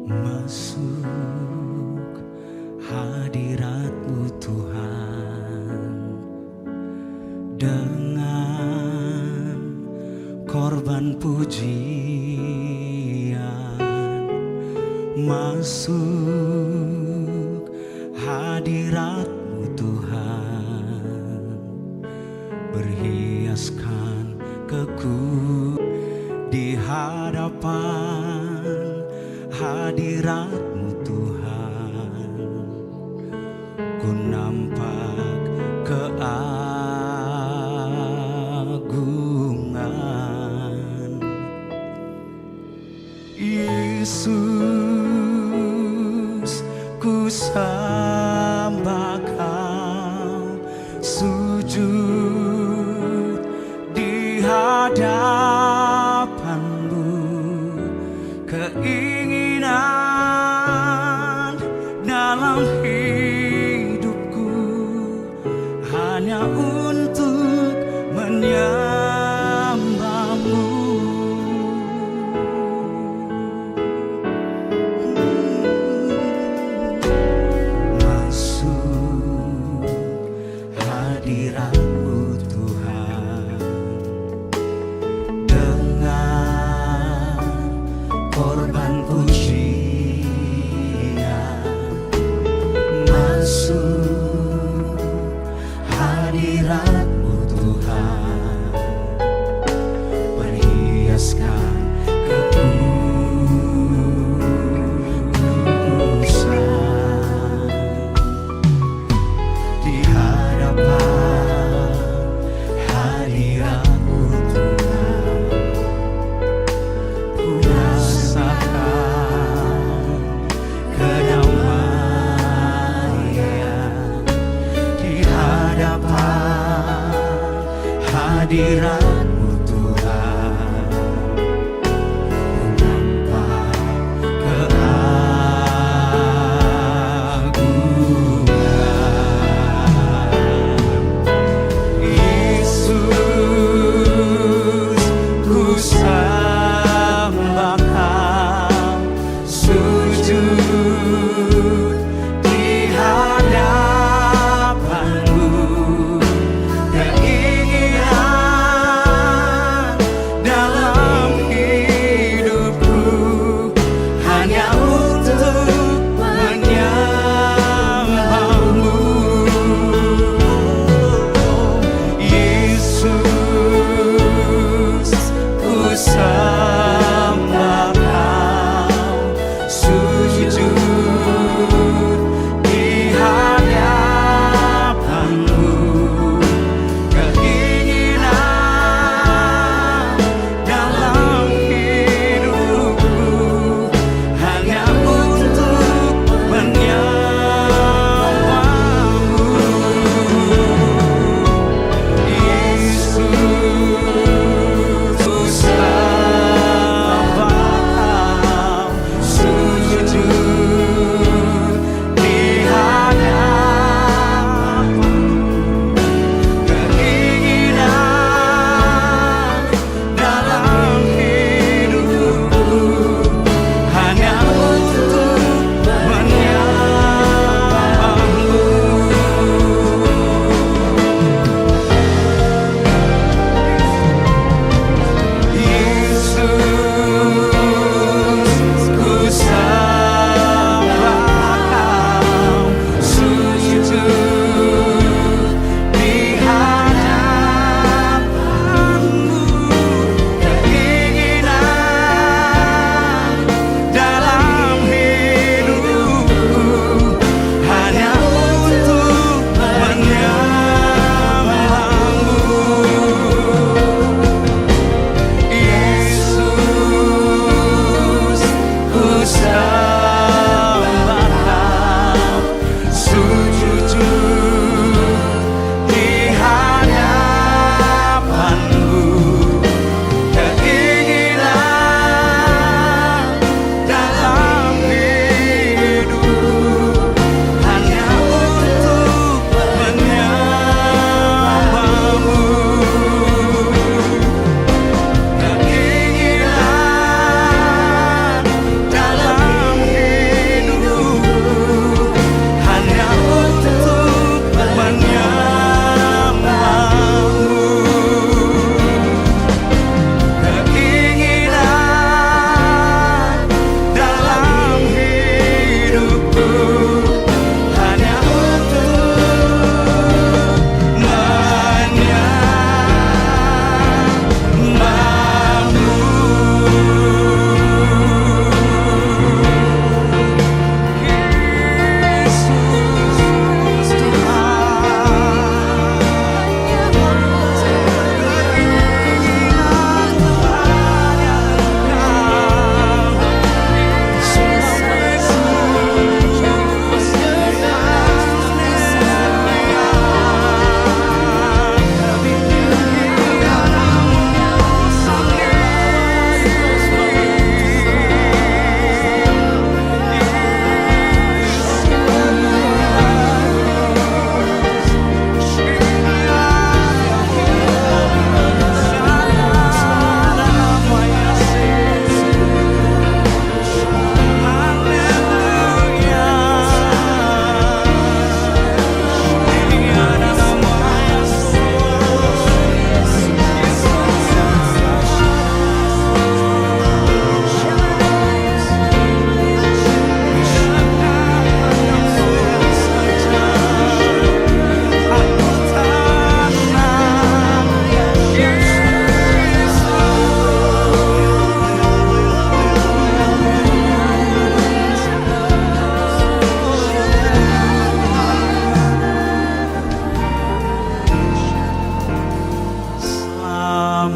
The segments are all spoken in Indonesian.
Masuk hadirat-Mu Tuhan dengan korban pujian. Masuk hadirat-Mu Tuhan, berhiaskan kekudus di hadapan hadirat-Mu Tuhan. Ku nampak keagungan Yesus, ku sembah Kau, sujud di hadapan-Mu. Keinginan dalam hidupku hanya untuk menyembah-Mu. Masuk hadirat-Mu Tuhan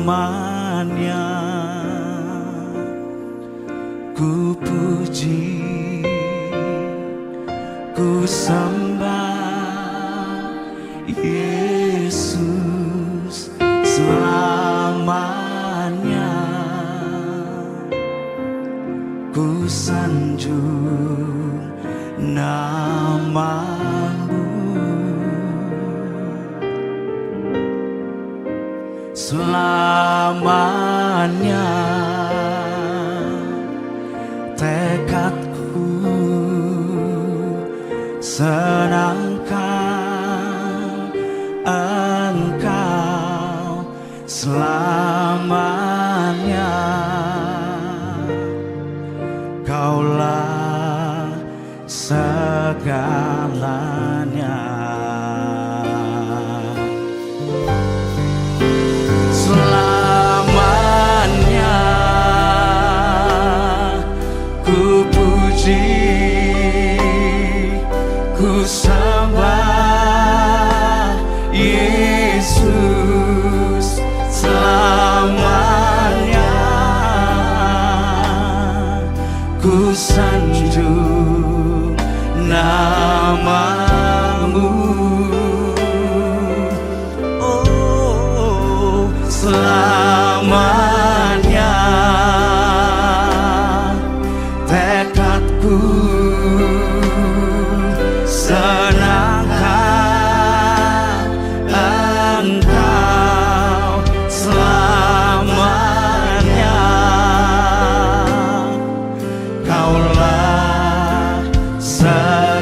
selamanya. Ku puji, ku sembah Yesus selamanya. Ku sanjung namamu selamanya. Tekadku senangkan Engkau selamanya. Kaulah segalanya. Selamanya ku puji, ku sembah Yesus selamanya. Ku sanjung namamu, oh selamanya. Tekadku senangkan Engkau selamanya. Kaulah segalanya.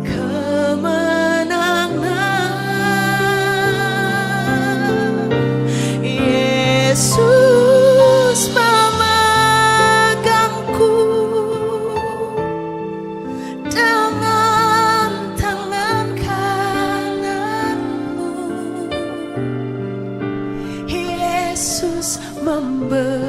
kemenangan. Yesus memegangku dengan tangan kananmu. Yesus memberiku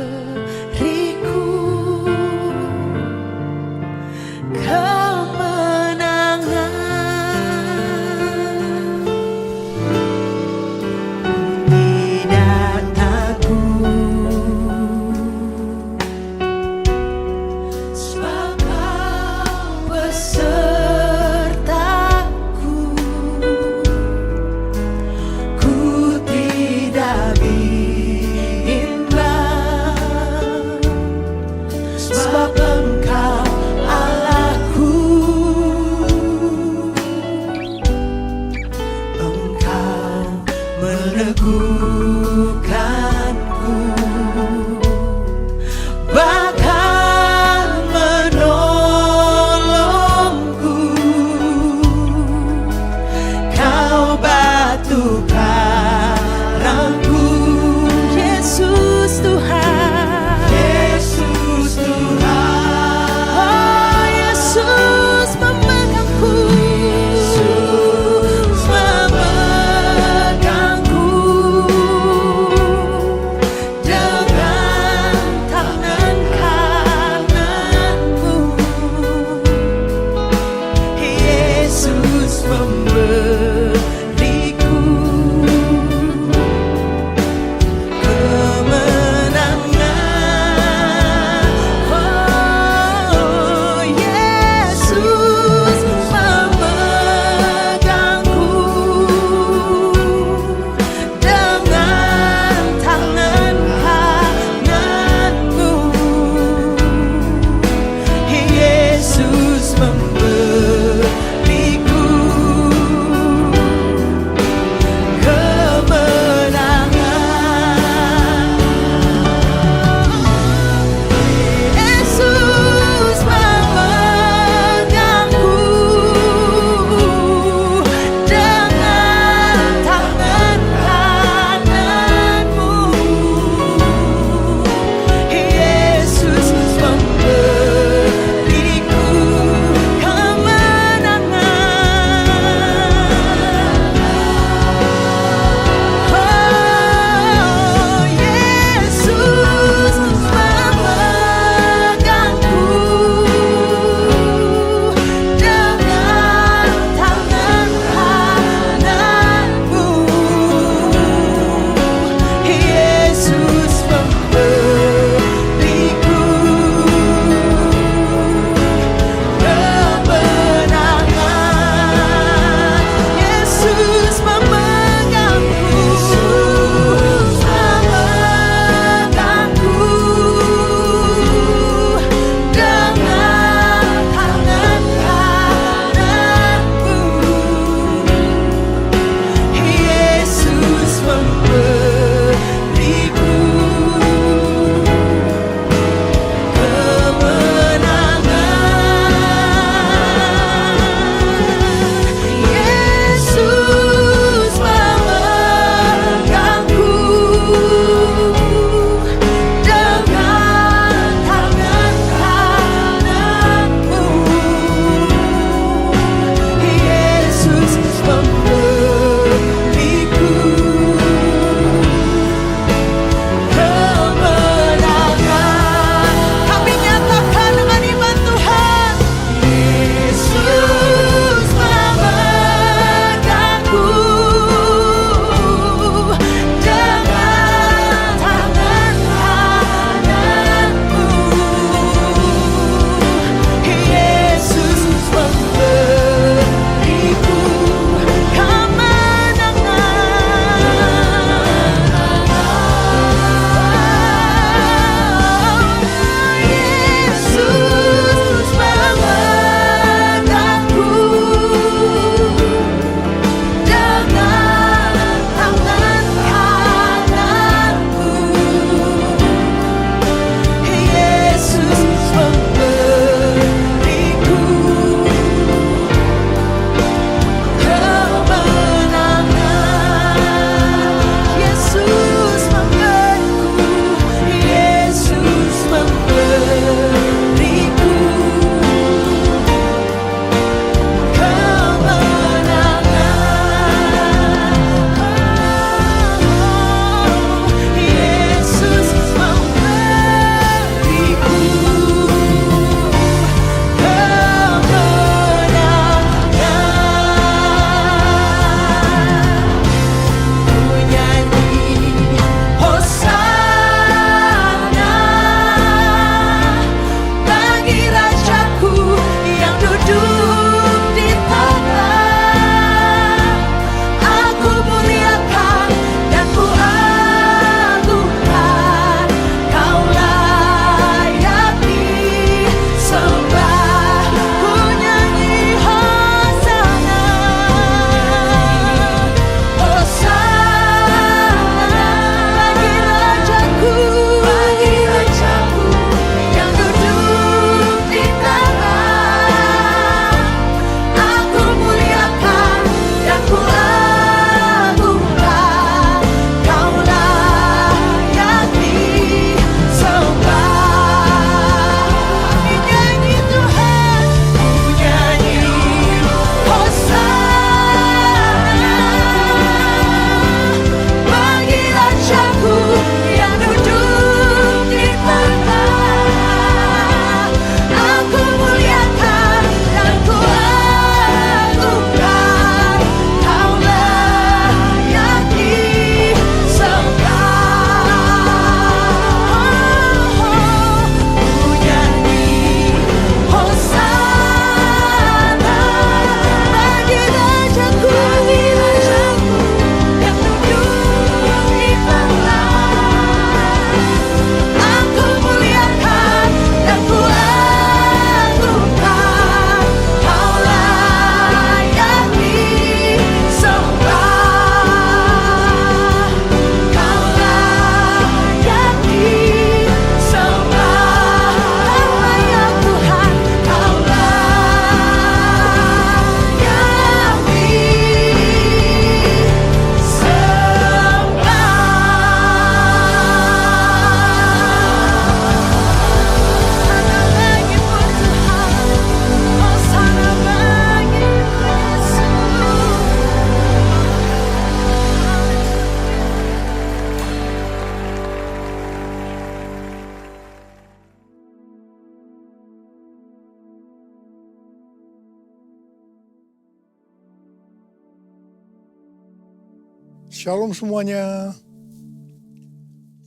Shalom semuanya.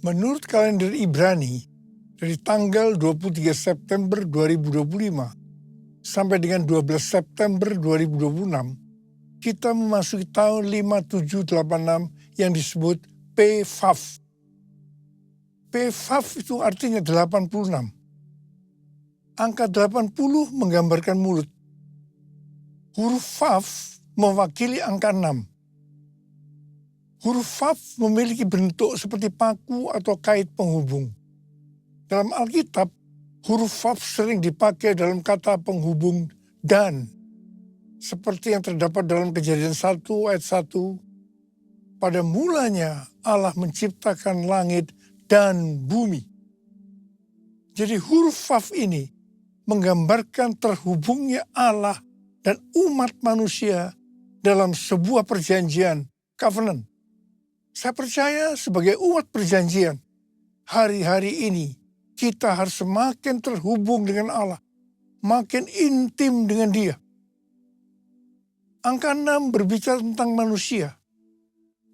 Menurut kalender Ibrani, dari tanggal 23 September 2025 sampai dengan 12 September 2026, kita memasuki tahun 5786 yang disebut PFAF. PFAF itu artinya 86. Angka 80 menggambarkan mulut. Huruf FAF mewakili angka 6. Huruf FAF memiliki bentuk seperti paku atau kait penghubung. Dalam Alkitab, huruf FAF sering dipakai dalam kata penghubung dan. Seperti yang terdapat dalam Kejadian 1 ayat 1. Pada mulanya Allah menciptakan langit dan bumi. Jadi huruf FAF ini menggambarkan terhubungnya Allah dan umat manusia dalam sebuah perjanjian, covenant. Saya percaya sebagai umat perjanjian, hari-hari ini kita harus semakin terhubung dengan Allah, makin intim dengan Dia. Angka 6 berbicara tentang manusia,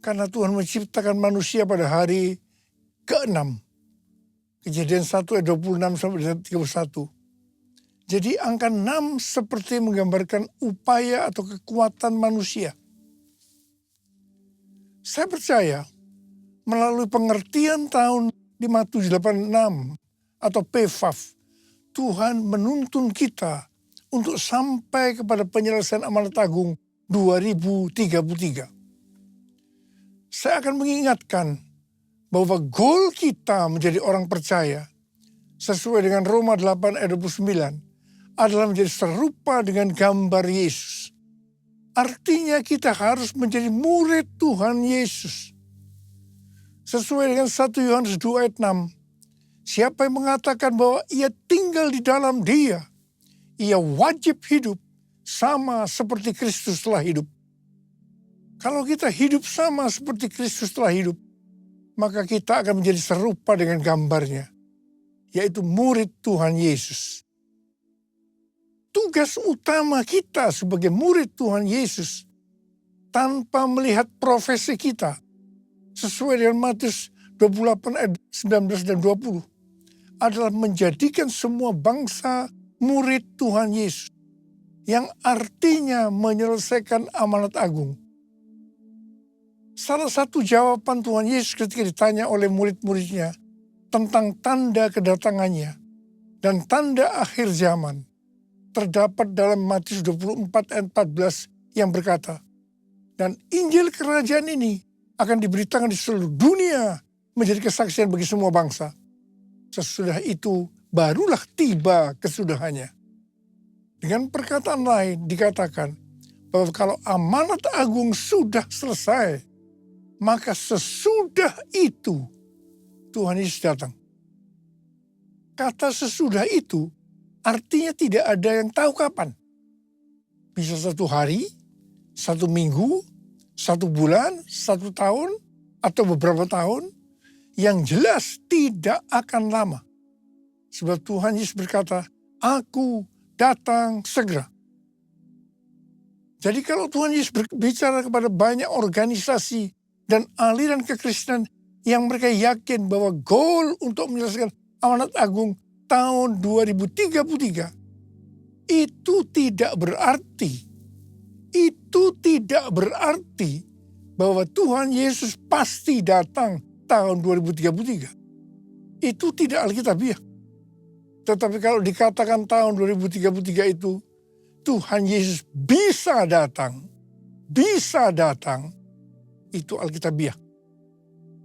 karena Tuhan menciptakan manusia pada hari ke-6. Kejadian 1 ayat 26 sampai 31. Jadi angka 6 seperti menggambarkan upaya atau kekuatan manusia. Saya percaya melalui pengertian tahun 5786 atau PFAF, Tuhan menuntun kita untuk sampai kepada penyelesaian amanat agung 2033. Saya akan mengingatkan bahwa goal kita menjadi orang percaya sesuai dengan Roma 8 ayat 29 adalah menjadi serupa dengan gambar Yesus. Artinya kita harus menjadi murid Tuhan Yesus. Sesuai dengan 1 Yohanes 2 ayat 6. Siapa yang mengatakan bahwa ia tinggal di dalam Dia, ia wajib hidup sama seperti Kristus telah hidup. Kalau kita hidup sama seperti Kristus telah hidup, maka kita akan menjadi serupa dengan gambarnya, yaitu murid Tuhan Yesus. Tugas utama kita sebagai murid Tuhan Yesus tanpa melihat profesi kita sesuai dengan Matius 28 ayat 19 dan 20 adalah menjadikan semua bangsa murid Tuhan Yesus yang artinya menyelesaikan amanat agung. Salah satu jawaban Tuhan Yesus ketika ditanya oleh murid-muridnya tentang tanda kedatangannya dan tanda akhir zaman terdapat dalam Matius 24 ayat 14 yang berkata, dan Injil kerajaan ini akan diberitakan di seluruh dunia menjadi kesaksian bagi semua bangsa. Sesudah itu barulah tiba kesudahannya. Dengan perkataan lain dikatakan bahwa kalau amanat agung sudah selesai, maka sesudah itu Tuhan Yesus datang. Kata sesudah itu artinya tidak ada yang tahu kapan. Bisa 1 hari, 1 minggu, 1 bulan, 1 tahun, atau beberapa tahun. Yang jelas tidak akan lama. Sebab Tuhan Yesus berkata, aku datang segera. Jadi kalau Tuhan Yesus berbicara kepada banyak organisasi dan aliran kekristenan yang mereka yakin bahwa goal untuk menyelesaikan amanat agung tahun 2033, itu tidak berarti bahwa Tuhan Yesus pasti datang tahun 2033. Itu tidak alkitabiah. Tetapi kalau dikatakan tahun 2033 itu Tuhan Yesus bisa datang, itu alkitabiah.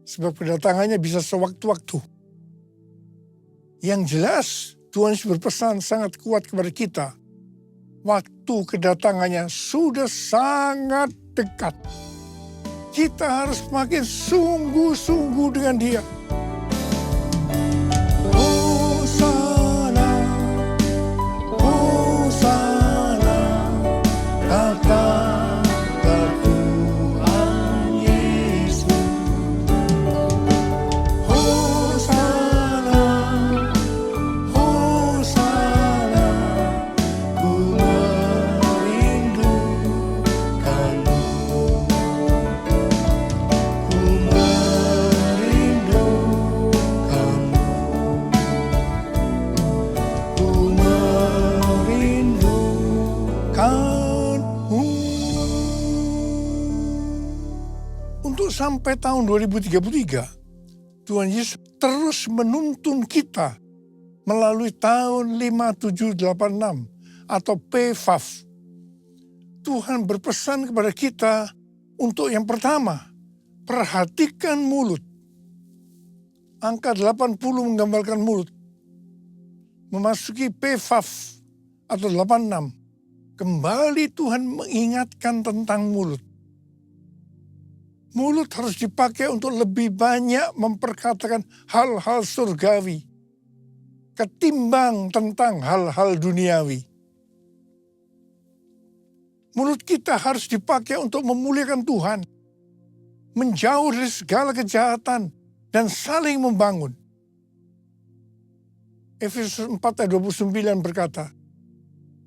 Sebab kedatangannya bisa sewaktu-waktu. Yang jelas Tuhan Yesus berpesan sangat kuat kepada kita. Waktu kedatangannya sudah sangat dekat. Kita harus makin sungguh-sungguh dengan Dia. Hosana, Hosana, datanglah Tuhan Yesus. Hosana, Hosana, ku merindukanmu. sampai tahun 2033, Tuhan Yesus terus menuntun kita melalui tahun 5786 atau PFAF. Tuhan berpesan kepada kita untuk yang pertama, perhatikan mulut. Angka 80 menggambarkan mulut. Memasuki PFAF atau 86, kembali Tuhan mengingatkan tentang mulut. Mulut harus dipakai untuk lebih banyak memperkatakan hal-hal surgawi ketimbang tentang hal-hal duniawi. Mulut kita harus dipakai untuk memuliakan Tuhan, menjauh dari segala kejahatan, dan saling membangun. Efesus 4 ayat 29 berkata,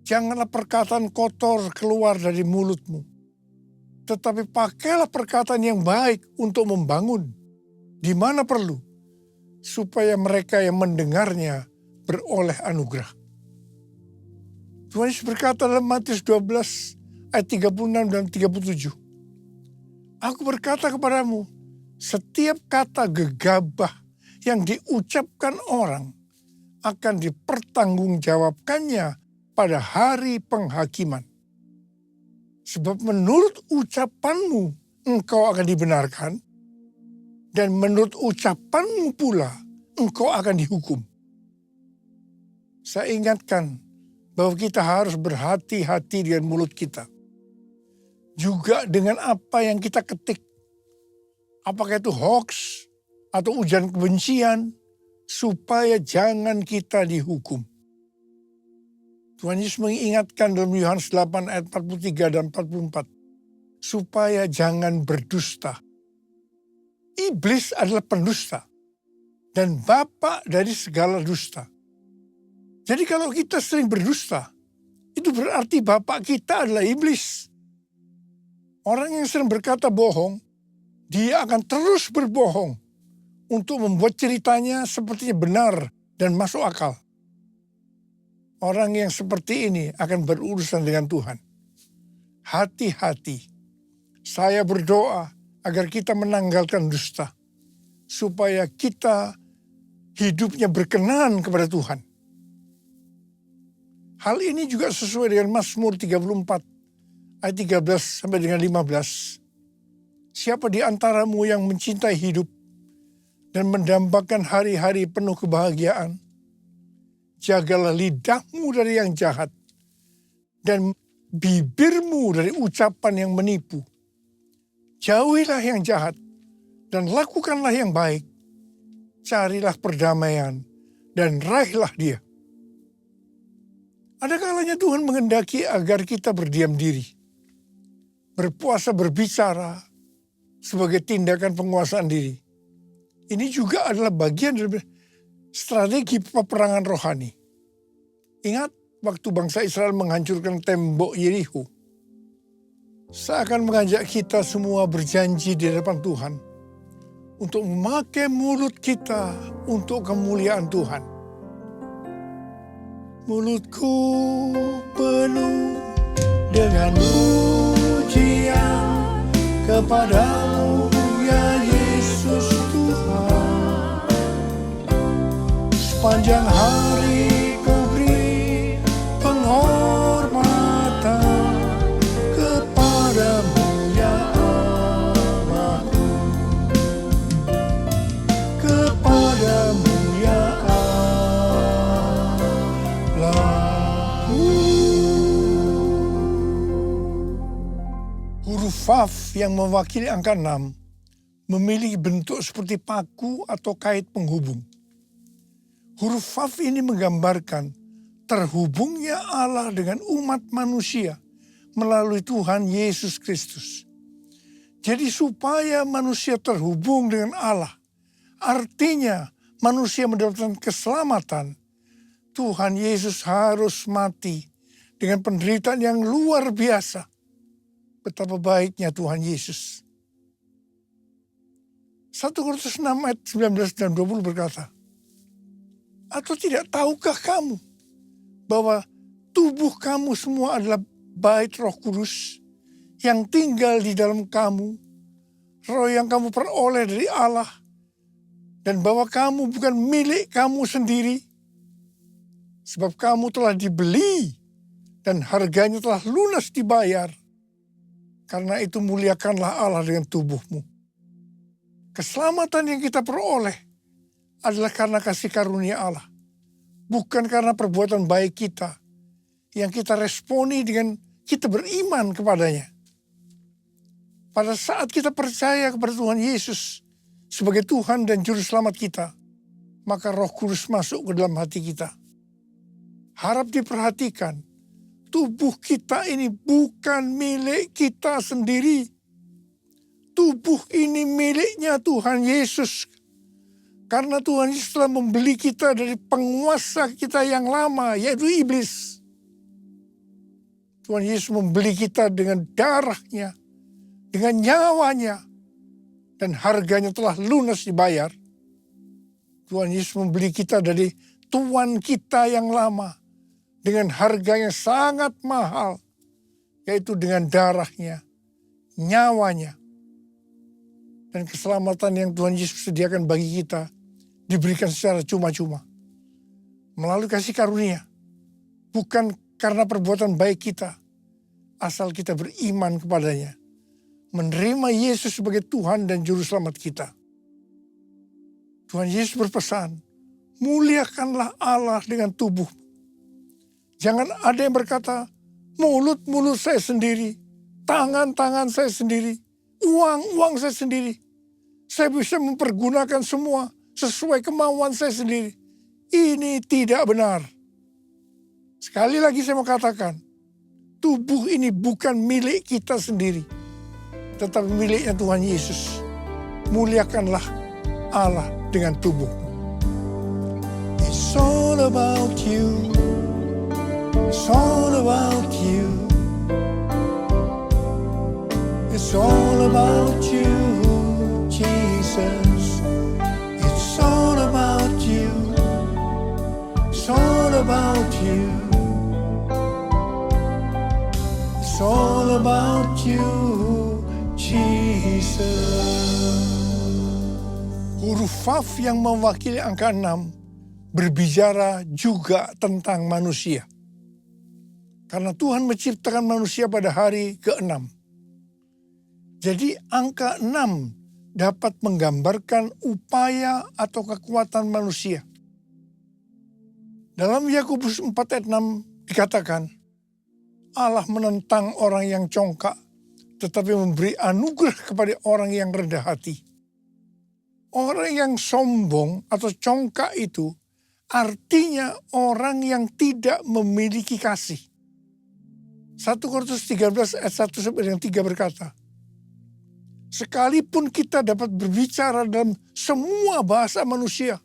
janganlah perkataan kotor keluar dari mulutmu, tetapi pakailah perkataan yang baik untuk membangun, di mana perlu, supaya mereka yang mendengarnya beroleh anugerah. Tuhan Yesus berkata dalam Matius 12 ayat 36 dan 37. Aku berkata kepadamu, setiap kata gegabah yang diucapkan orang akan dipertanggungjawabkannya pada hari penghakiman. Sebab menurut ucapanmu engkau akan dibenarkan, dan menurut ucapanmu pula engkau akan dihukum. Saya ingatkan bahwa kita harus berhati-hati dengan mulut kita. Juga dengan apa yang kita ketik. Apakah itu hoax atau ujian kebencian, supaya jangan kita dihukum. Tuhan Yesus mengingatkan dalam Yohanes 8 ayat 43 dan 44. Supaya jangan berdusta. Iblis adalah pendusta. Dan bapa dari segala dusta. Jadi kalau kita sering berdusta, itu berarti bapak kita adalah iblis. Orang yang sering berkata bohong, dia akan terus berbohong untuk membuat ceritanya sepertinya benar dan masuk akal. Orang yang seperti ini akan berurusan dengan Tuhan. Hati-hati. Saya berdoa agar kita menanggalkan dusta. Supaya kita hidupnya berkenan kepada Tuhan. Hal ini juga sesuai dengan Mazmur 34 ayat 13 sampai dengan 15. Siapa di antaramu yang mencintai hidup dan mendambakan hari-hari penuh kebahagiaan? Jagalah lidahmu dari yang jahat dan bibirmu dari ucapan yang menipu. Jauhilah yang jahat dan lakukanlah yang baik. Carilah perdamaian dan raihlah dia. Ada kalanya Tuhan menghendaki agar kita berdiam diri. Berpuasa berbicara sebagai tindakan penguasaan diri. Ini juga adalah bagian dari strategi peperangan rohani. Ingat waktu bangsa Israel menghancurkan tembok Yerikho. Saya akan mengajak kita semua berjanji di depan Tuhan untuk memakai mulut kita untuk kemuliaan Tuhan. Mulutku penuh dengan pujian kepadamu ya Yesus Tuhan. Sepanjang hari kau beri penghormatan kepadamu ya Allahku. Kepadamu ya Allahku. Huruf Vav yang mewakili angka 6 memiliki bentuk seperti paku atau kait penghubung. Huruf Vav ini menggambarkan terhubungnya Allah dengan umat manusia melalui Tuhan Yesus Kristus. Jadi supaya manusia terhubung dengan Allah, artinya manusia mendapatkan keselamatan, Tuhan Yesus harus mati dengan penderitaan yang luar biasa. Betapa baiknya Tuhan Yesus. 1 Korintus 6 ayat 19 dan 20 berkata, atau tidak tahukah kamu bahwa tubuh kamu semua adalah bait Roh Kudus yang tinggal di dalam kamu, roh yang kamu peroleh dari Allah, dan bahwa kamu bukan milik kamu sendiri, sebab kamu telah dibeli dan harganya telah lunas dibayar. Karena itu muliakanlah Allah dengan tubuhmu. Keselamatan yang kita peroleh adalah karena kasih karunia Allah, bukan karena perbuatan baik kita yang kita responi dengan kita beriman kepadanya. Pada saat kita percaya kepada Tuhan Yesus sebagai Tuhan dan Juru Selamat kita, maka Roh Kudus masuk ke dalam hati kita. Harap diperhatikan, tubuh kita ini bukan milik kita sendiri. Tubuh ini miliknya Tuhan Yesus. Karena Tuhan Yesus telah membeli kita dari penguasa kita yang lama, yaitu iblis. Tuhan Yesus membeli kita dengan darahnya, dengan nyawanya, dan harganya telah lunas dibayar. Tuhan Yesus membeli kita dari Tuhan kita yang lama, dengan harga yang sangat mahal, yaitu dengan darahnya, nyawanya. Dan keselamatan yang Tuhan Yesus sediakan bagi kita diberikan secara cuma-cuma. Melalui kasih karunia, bukan karena perbuatan baik kita, asal kita beriman kepadanya. Menerima Yesus sebagai Tuhan dan Juru Selamat kita. Tuhan Yesus berpesan, muliakanlah Allah dengan tubuh. Jangan ada yang berkata, mulut-mulut saya sendiri, tangan-tangan saya sendiri, uang-uang saya sendiri. Saya bisa mempergunakan semua sesuai kemauan saya sendiri. Ini tidak benar. Sekali lagi saya mau katakan, tubuh ini bukan milik kita sendiri, tetapi miliknya Tuhan Yesus. Muliakanlah Allah dengan tubuh. It's all about you. It's all about you. It's all about you, Jesus. It's all about you. It's all about you. It's all about you, Jesus. Huruf Vav yang mewakili angka 6 berbicara juga tentang manusia. Karena Tuhan menciptakan manusia pada hari ke-6. Jadi angka 6 dapat menggambarkan upaya atau kekuatan manusia. Dalam Yakobus 4 ayat 6 dikatakan, Allah menentang orang yang congkak, tetapi memberi anugerah kepada orang yang rendah hati. Orang yang sombong atau congkak itu artinya orang yang tidak memiliki kasih. 1 Korintus 13 ayat 1 sampai 3 berkata, sekalipun kita dapat berbicara dalam semua bahasa manusia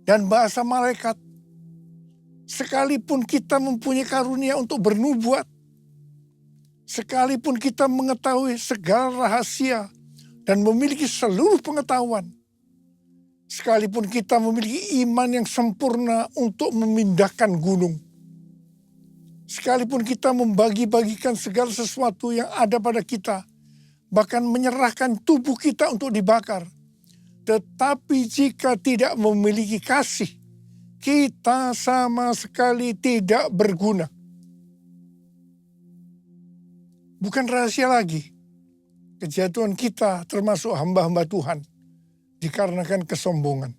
dan bahasa malaikat, sekalipun kita mempunyai karunia untuk bernubuat, sekalipun kita mengetahui segala rahasia dan memiliki seluruh pengetahuan, sekalipun kita memiliki iman yang sempurna untuk memindahkan gunung, sekalipun kita membagi-bagikan segala sesuatu yang ada pada kita, bahkan menyerahkan tubuh kita untuk dibakar, tetapi jika tidak memiliki kasih, kita sama sekali tidak berguna. Bukan rahasia lagi, kejatuhan kita termasuk hamba-hamba Tuhan dikarenakan kesombongan.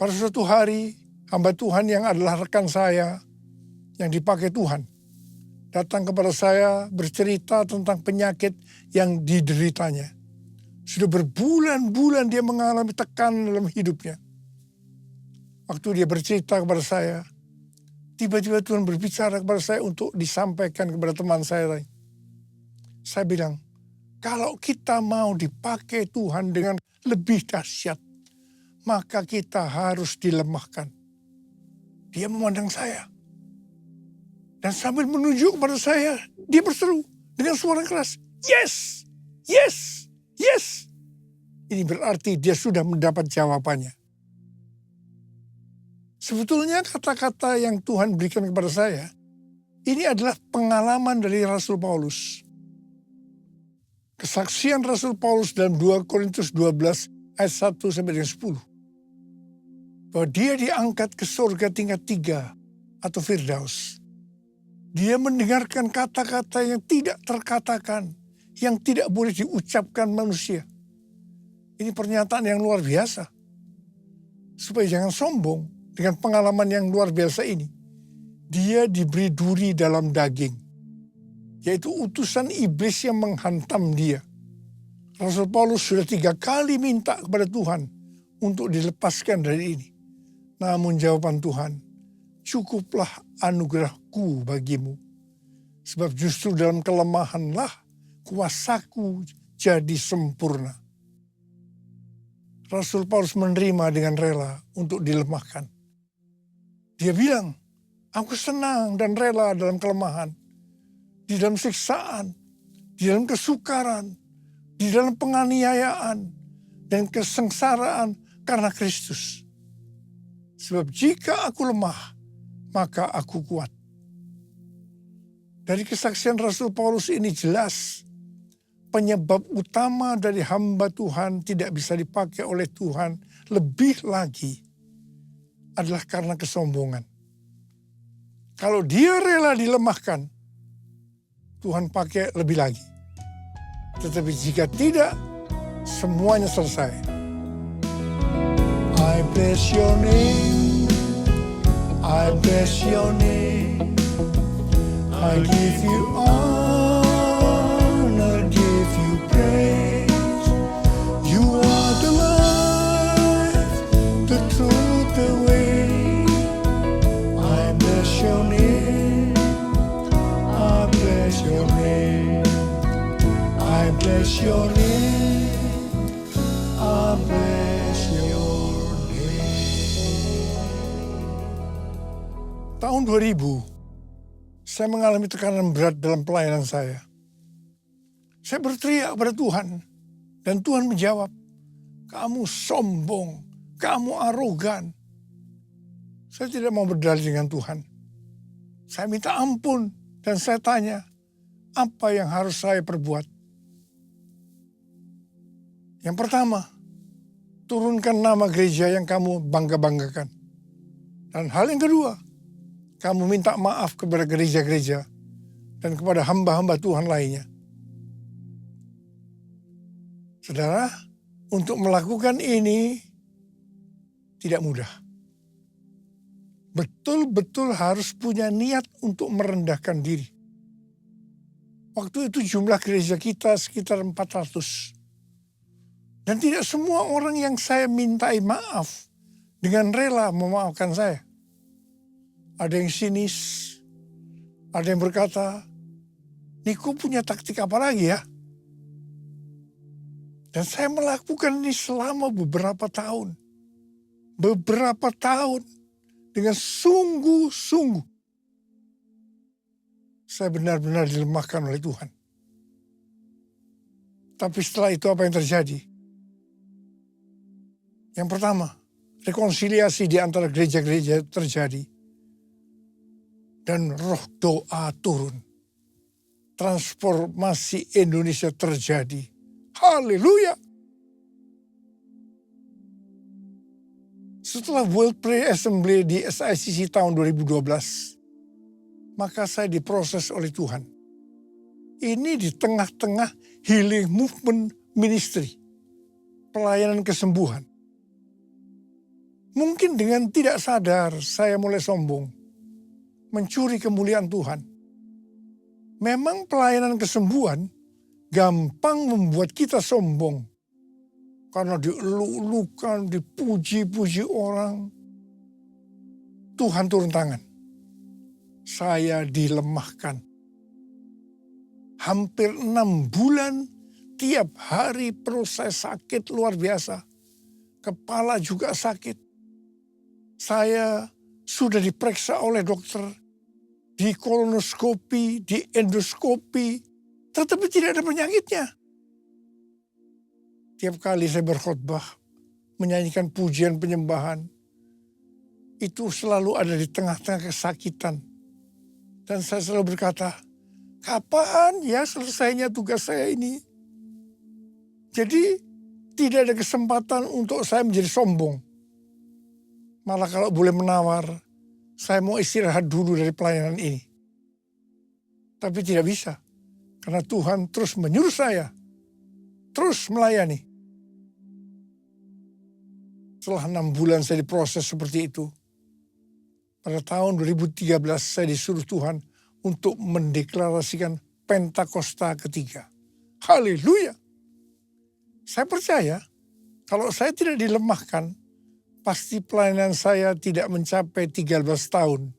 Pada suatu hari, hamba Tuhan yang adalah rekan saya yang dipakai Tuhan datang kepada saya bercerita tentang penyakit yang dideritanya. Sudah berbulan-bulan dia mengalami tekanan dalam hidupnya. Waktu dia bercerita kepada saya, tiba-tiba Tuhan berbicara kepada saya untuk disampaikan kepada teman saya lain. Saya bilang, kalau kita mau dipakai Tuhan dengan lebih dahsyat, maka kita harus dilemahkan. Dia memandang saya. Dan sambil menunjuk kepada saya, dia berseru dengan suara keras, yes, yes, yes. Ini berarti dia sudah mendapat jawabannya. Sebetulnya kata-kata yang Tuhan berikan kepada saya, ini adalah pengalaman dari Rasul Paulus. Kesaksian Rasul Paulus dalam 2 Korintus 12 ayat 1 sampai dengan 10. Bahwa dia diangkat ke surga tingkat 3 atau Firdaus. Dia mendengarkan kata-kata yang tidak terkatakan, yang tidak boleh diucapkan manusia. Ini pernyataan yang luar biasa. Supaya jangan sombong dengan pengalaman yang luar biasa ini. Dia diberi duri dalam daging. Yaitu utusan iblis yang menghantam dia. Rasul Paulus sudah 3 kali minta kepada Tuhan untuk dilepaskan dari ini. Namun jawaban Tuhan, cukuplah anugerahku bagimu. Sebab justru dalam kelemahanlah kuasaku jadi sempurna. Rasul Paulus menerima dengan rela untuk dilemahkan. Dia bilang, aku senang dan rela dalam kelemahan. Di dalam siksaan, di dalam kesukaran, di dalam penganiayaan, dan kesengsaraan karena Kristus. Sebab jika aku lemah, maka aku kuat. Dari kesaksian Rasul Paulus ini jelas, penyebab utama dari hamba Tuhan tidak bisa dipakai oleh Tuhan lebih lagi adalah karena kesombongan. Kalau dia rela dilemahkan, Tuhan pakai lebih lagi. Tetapi jika tidak, semuanya selesai. I bless your name, I bless your name, I give you honor, give you praise. You are the life, the truth, the way. I bless your name, I bless your name, I bless your name, I bless your name. Tahun 2000, saya mengalami tekanan berat dalam pelayanan saya. Saya berteriak kepada Tuhan, dan Tuhan menjawab, kamu sombong, kamu arogan. Saya tidak mau berdalih dengan Tuhan. Saya minta ampun, dan saya tanya, apa yang harus saya perbuat? Yang pertama, turunkan nama gereja yang kamu bangga-banggakan. Dan hal yang kedua, kamu minta maaf kepada gereja-gereja dan kepada hamba-hamba Tuhan lainnya. Saudara, untuk melakukan ini tidak mudah. Betul-betul harus punya niat untuk merendahkan diri. Waktu itu jumlah gereja kita sekitar 400. Dan tidak semua orang yang saya mintai maaf dengan rela memaafkan saya. Ada yang sinis, ada yang berkata, Niko punya taktik apa lagi ya? Dan saya melakukan ini selama beberapa tahun. Beberapa tahun dengan sungguh-sungguh. Saya benar-benar dilemahkan oleh Tuhan. Tapi setelah itu apa yang terjadi? Yang pertama, rekonsiliasi di antara gereja-gereja terjadi. Dan roh doa turun. Transformasi Indonesia terjadi. Haleluya. Setelah World Prayer Assembly di SICC tahun 2012, maka saya diproses oleh Tuhan. Ini di tengah-tengah healing movement ministry. Pelayanan kesembuhan. Mungkin dengan tidak sadar saya mulai sombong. Mencuri kemuliaan Tuhan. Memang pelayanan kesembuhan gampang membuat kita sombong. Karena dieluk-elukan, dipuji-puji orang. Tuhan turun tangan. Saya dilemahkan. Hampir 6 bulan, tiap hari perut saya sakit luar biasa. Kepala juga sakit. Saya sudah diperiksa oleh dokter, di kolonoskopi, di endoskopi, tetapi tidak ada penyakitnya. Tiap kali saya berkhotbah, menyanyikan pujian penyembahan, itu selalu ada di tengah-tengah kesakitan. Dan saya selalu berkata, kapan ya selesainya tugas saya ini? Jadi tidak ada kesempatan untuk saya menjadi sombong. Malah kalau boleh menawar, saya mau istirahat dulu dari pelayanan ini. Tapi tidak bisa, karena Tuhan terus menyuruh saya, terus melayani. Setelah 6 bulan saya diproses seperti itu, pada tahun 2013 saya disuruh Tuhan untuk mendeklarasikan Pentakosta ketiga. Haleluya! Saya percaya kalau saya tidak dilemahkan, pasti pelayanan saya tidak mencapai 13 tahun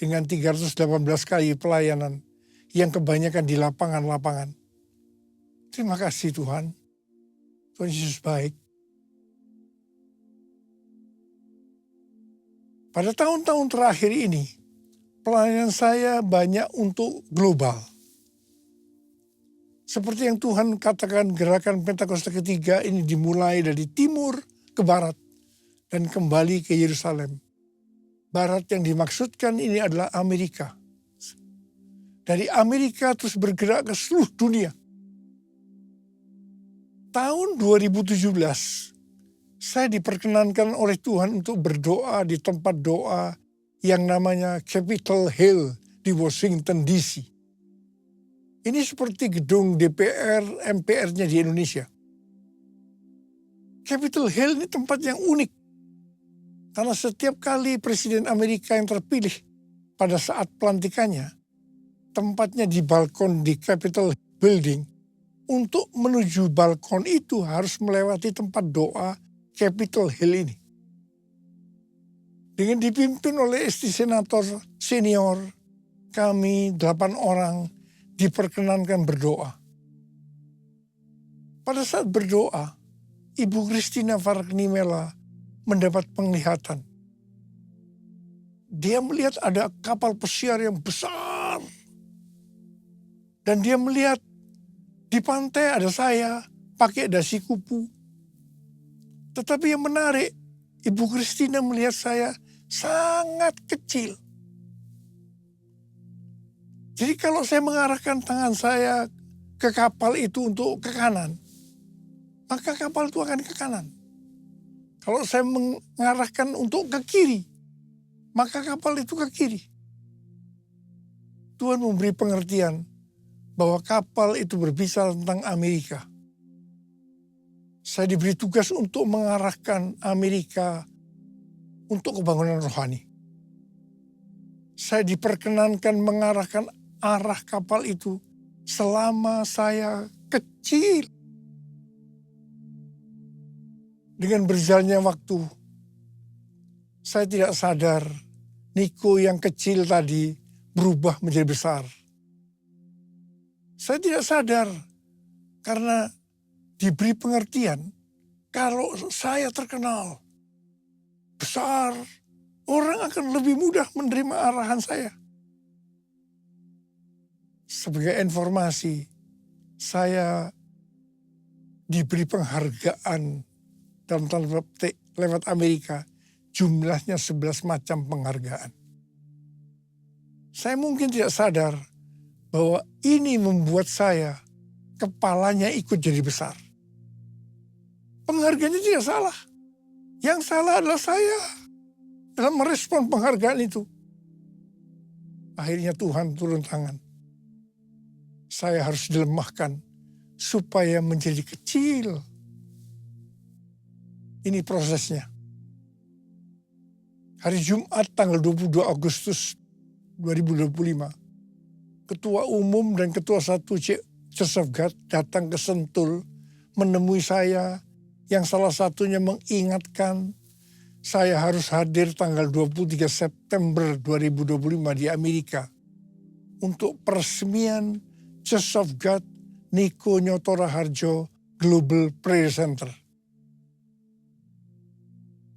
dengan 318 kali pelayanan yang kebanyakan di lapangan-lapangan. Terima kasih Tuhan. Tuhan Yesus baik. Pada tahun-tahun terakhir ini, pelayanan saya banyak untuk global. Seperti yang Tuhan katakan, gerakan Pentakosta ketiga ini dimulai dari timur ke barat dan kembali ke Yerusalem. Barat yang dimaksudkan ini adalah Amerika. Dari Amerika terus bergerak ke seluruh dunia. Tahun 2017, saya diperkenankan oleh Tuhan untuk berdoa di tempat doa yang namanya Capitol Hill di Washington DC. Ini seperti gedung DPR, MPR-nya di Indonesia. Capitol Hill ini tempat yang unik. Karena setiap kali Presiden Amerika yang terpilih pada saat pelantikannya, tempatnya di balkon di Capitol Building. Untuk menuju balkon itu harus melewati tempat doa Capitol Hill ini. Dengan dipimpin oleh istri senator senior, kami 8 orang diperkenankan berdoa. Pada saat berdoa, Ibu Christina Fargnimela mendapat penglihatan. Dia melihat ada kapal pesiar yang besar. Dan dia melihat di pantai ada saya pakai dasi kupu. Tetapi yang menarik, Ibu Christina melihat saya sangat kecil. Jadi kalau saya mengarahkan tangan saya ke kapal itu untuk ke kanan, maka kapal itu akan ke kanan. Kalau saya mengarahkan untuk ke kiri, maka kapal itu ke kiri. Tuhan memberi pengertian bahwa kapal itu berbicara tentang Amerika. Saya diberi tugas untuk mengarahkan Amerika untuk kebangunan rohani. Saya diperkenankan mengarahkan arah kapal itu selama saya kecil. Dengan berjalannya waktu, saya tidak sadar Niko yang kecil tadi berubah menjadi besar. Saya tidak sadar karena diberi pengertian kalau saya terkenal besar, orang akan lebih mudah menerima arahan saya. Sebagai informasi, saya diberi penghargaan dalam tanda petik lewat Amerika, jumlahnya 11 macam penghargaan. Saya mungkin tidak sadar bahwa ini membuat saya, kepalanya ikut jadi besar. Penghargaannya tidak salah. Yang salah adalah saya dalam merespon penghargaan itu. Akhirnya Tuhan turun tangan. Saya harus dilemahkan supaya menjadi kecil. Ini prosesnya. Hari Jumat tanggal 22 Agustus 2025, Ketua Umum dan Ketua 1 Church of God datang ke Sentul menemui saya, yang salah satunya mengingatkan saya harus hadir tanggal 23 September 2025 di Amerika untuk peresmian Church of God Niko Nyoto Raharjo Global Prayer Center.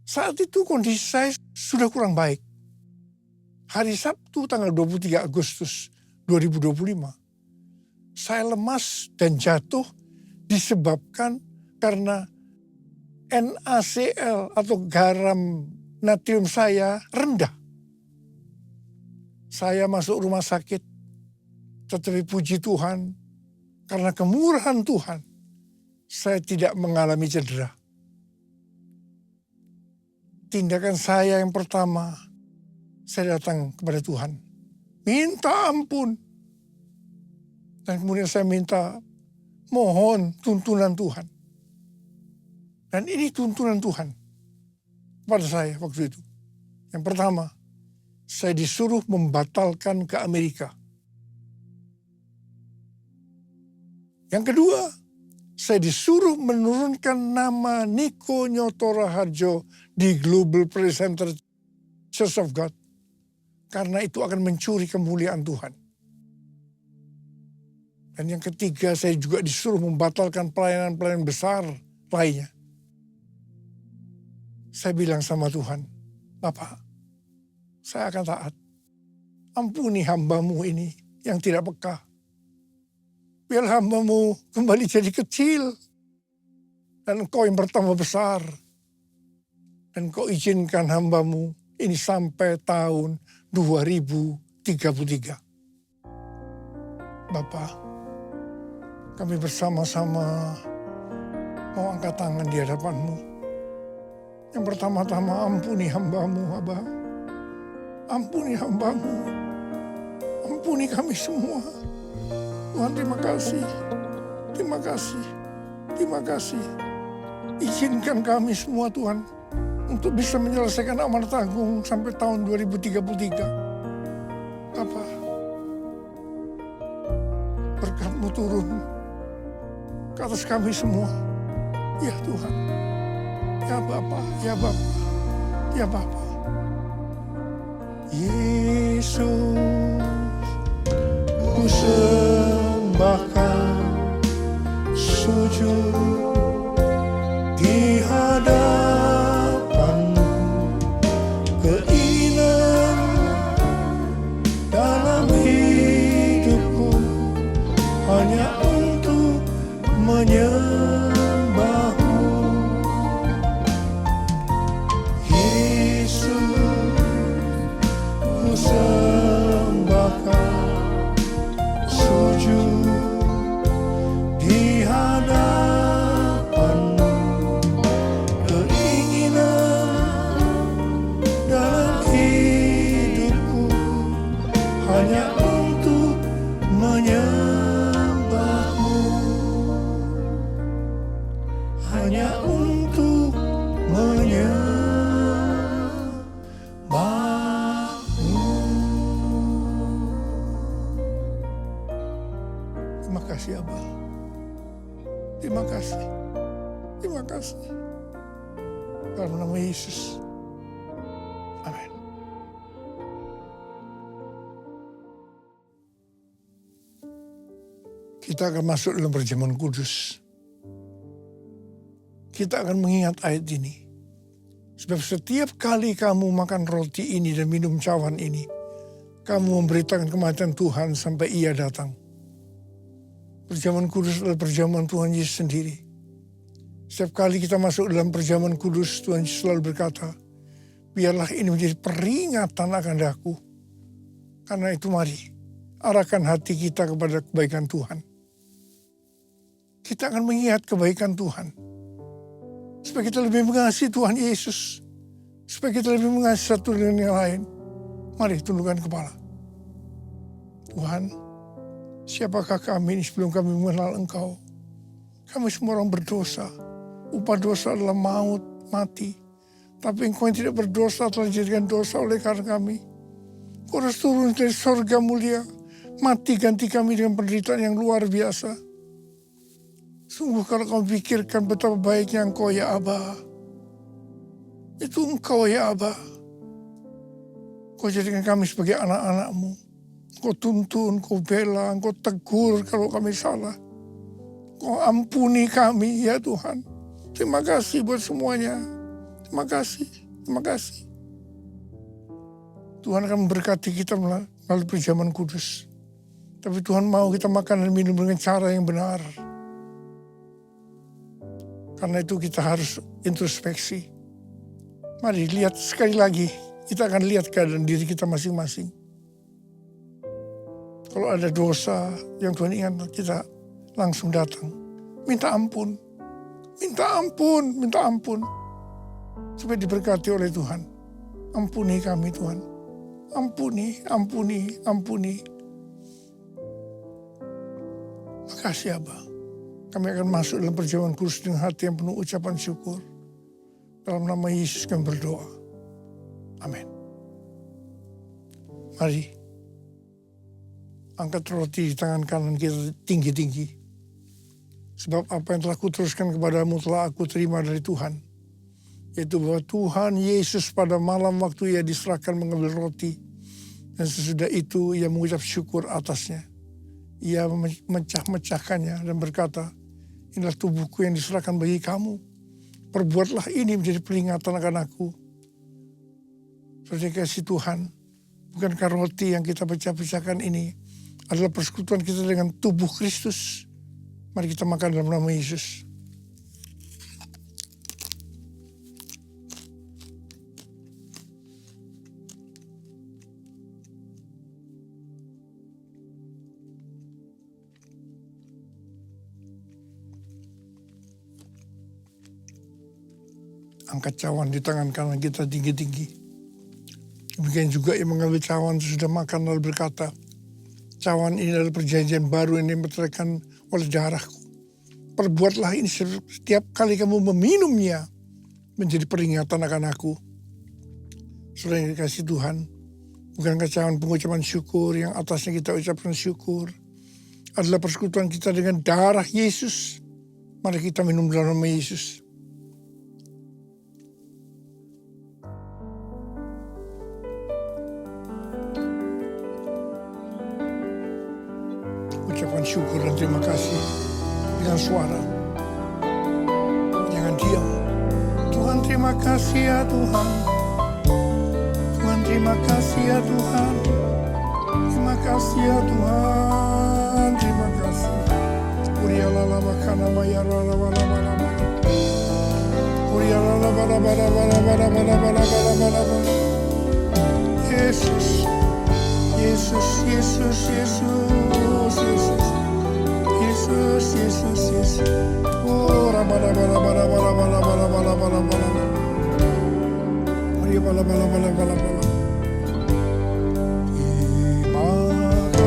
Saat itu kondisi saya sudah kurang baik. Hari Sabtu tanggal 23 Agustus 2025, saya lemas dan jatuh disebabkan karena NaCl atau garam natrium saya rendah. Saya masuk rumah sakit, tetapi puji Tuhan, karena kemurahan Tuhan, saya tidak mengalami cedera. Tindakan saya yang pertama, saya datang kepada Tuhan. Minta ampun. Dan kemudian saya minta, mohon tuntunan Tuhan. Dan ini tuntunan Tuhan pada saya waktu itu. Yang pertama, saya disuruh membatalkan ke Amerika. Yang kedua, saya disuruh menurunkan nama Niko Nyoto Raharjo di Global Praise Center Church of God. Karena itu akan mencuri kemuliaan Tuhan. Dan yang ketiga, saya juga disuruh membatalkan pelayanan-pelayanan besar lainnya. Saya bilang sama Tuhan, Bapak, saya akan taat. Ampuni hamba-Mu ini yang tidak peka. Biar hamba-Mu kembali jadi kecil. Dan Engkau yang bertambah besar. Dan Engkau izinkan hamba-Mu ini sampai tahun 2033. Bapak, kami bersama-sama mau angkat tangan di hadapan-Mu. Yang pertama-tama ampuni hamba-Mu, Abah. Ampuni hamba-Mu. Ampuni kami semua. Tuhan, terima kasih. Terima kasih. Terima kasih. Izinkan kami semua, Tuhan, untuk bisa menyelesaikan amanat agung sampai tahun 2033. Bapak, berkat-Mu turun ke atas kami semua. Ya Tuhan. Ya Bapa, ya Bapa, ya Bapa. Yesus, ku sembahkan sujud di hadapan-Mu, keinginan dalam hidupku hanya untuk menyembah-Mu. Yesus, ku sembahkan sujud di hadapan-Mu, keinginan dalam hidupku hanya untuk menyembah-Mu, hanya untuk menyembah-Mu. Terima kasih Abah. Terima kasih. Terima kasih. Dalam nama Yesus. Amin. Kita akan masuk dalam perjamuan kudus. Kita akan mengingat ayat ini. Sebab setiap kali kamu makan roti ini dan minum cawan ini, kamu memberitakan kematian Tuhan sampai Ia datang. Perjamuan kudus adalah perjamuan Tuhan Yesus sendiri. Setiap kali kita masuk dalam perjamuan kudus, Tuhan Yesus selalu berkata, biarlah ini menjadi peringatan akan aku. Karena itu mari, arahkan hati kita kepada kebaikan Tuhan. Kita akan mengingat kebaikan Tuhan. Supaya kita lebih mengasihi Tuhan Yesus. Supaya kita lebih mengasihi satu dengan yang lain. Mari tundukkan kepala. Tuhan, siapakah kami ini sebelum kami mengenal Engkau? Kami semua orang berdosa. Upah dosa adalah maut, mati. Tapi Engkau yang tidak berdosa telah dijadikan dosa oleh karena kami. Kau harus turun dari sorga mulia. Mati ganti kami dengan penderitaan yang luar biasa. Sungguh kalau kau pikirkan betapa baiknya Engkau ya Abah. Itu Engkau ya Abah. Kau jadikan kami sebagai anak-anak-Mu. Kau tuntun, kau bela, kau tegur kalau kami salah. Kau ampuni kami ya Tuhan. Terima kasih buat semuanya. Terima kasih, terima kasih. Tuhan akan memberkati kita melalui perjamuan kudus. Tapi Tuhan mau kita makan dan minum dengan cara yang benar. Karena itu kita harus introspeksi. Mari lihat sekali lagi. Kita akan lihat keadaan diri kita masing-masing. Kalau ada dosa yang Tuhan ingat, kita langsung datang. Minta ampun. Minta ampun. Supaya diberkati oleh Tuhan. Ampuni kami Tuhan. Ampuni. Makasih Abah. Kami akan masuk dalam perjamuan kudus dengan hati yang penuh ucapan syukur. Dalam nama Yesus kami berdoa. Amin. Mari. Angkat roti di tangan kanan kita tinggi-tinggi. Sebab apa yang telah kuteruskan kepadamu telah aku terima dari Tuhan. Yaitu bahwa Tuhan Yesus pada malam waktu ia diserahkan mengambil roti. Dan sesudah itu ia mengucap syukur atasnya. Ia memecah-mecahkannya dan berkata, inilah tubuhku yang diserahkan bagi kamu. Perbuatlah ini menjadi peringatan akan aku. Saudara kasih Tuhan, bukankah roti yang kita pecah-pecahkan ini adalah persekutuan kita dengan tubuh Kristus? Mari kita makan dalam nama Yesus. Angkat cawan di tangan kanan kita tinggi-tinggi. Demikian juga yang mengambil cawan sudah makan lalu berkata, cawan ini adalah perjanjian baru yang dimeteraikan oleh darahku. Perbuatlah ini setiap kali kamu meminumnya menjadi peringatan akan aku. Saudara yang dikasih Tuhan, bukankah cawan pengucapan syukur yang atasnya kita ucapkan syukur adalah persekutuan kita dengan darah Yesus. Mari kita minum dalam nama Yesus. Ucapan syukur dan terima kasih dengan suara. Jangan diam. Tuhan terima kasih ya Tuhan. Tuhan terima kasih ya Tuhan. Terima kasih ya Tuhan. Terima kasih. Urialala makana mayarala bala bala bala. Urialala bala bala bala bala bala bala bala bala bala. Yesus. Yesus, Yesus, Yesus, Yesus, Yesus, Yesus, Yesus. Oh, rabala bala bala bala bala bala bala bala bala. Maria bala bala bala bala bala. Terima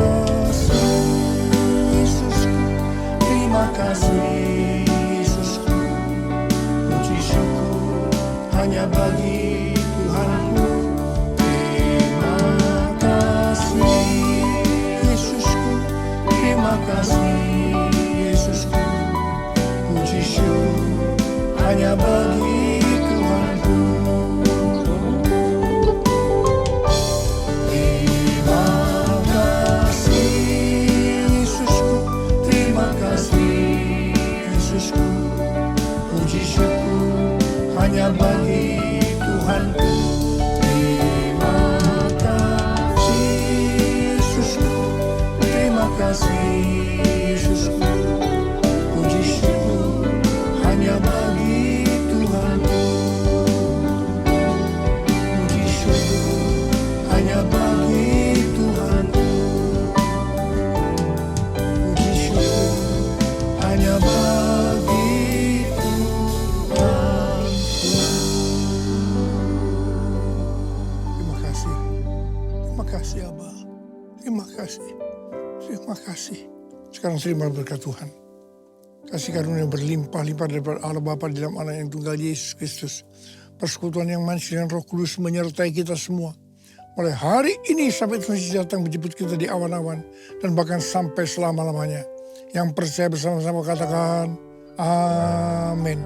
kasih Yesusku, terima kasih Yesusku. Puji syukur hanya bagi Tuhanku. Terima kasih Yesusku, puji syukur hanya bagi Tuhanku. Terima kasih Yesusku, terima kasih Yesusku, puji syukur hanya bagi Tuhanku. Terima kasih Yesusku, terima kasih Yesusku, puji syukur hanya bagi Tuhanku. Puji syukur hanya bagi Tuhanku. Puji syukur hanya bagi Tuhanku. Terima kasih. Terima kasih Abah. Terima kasih. Terima kasih. Sekarang terima berkat Tuhan. Kasih karunia berlimpah-limpah daripada Allah Bapa di dalam Anak yang tunggal Yesus Kristus. Persekutuan yang manis dengan Roh Kudus menyertai kita semua. Mulai hari ini sampai Tuhan Yesus datang menjemput kita di awan-awan. Dan bahkan sampai selama-lamanya. Yang percaya bersama-sama katakan, amin.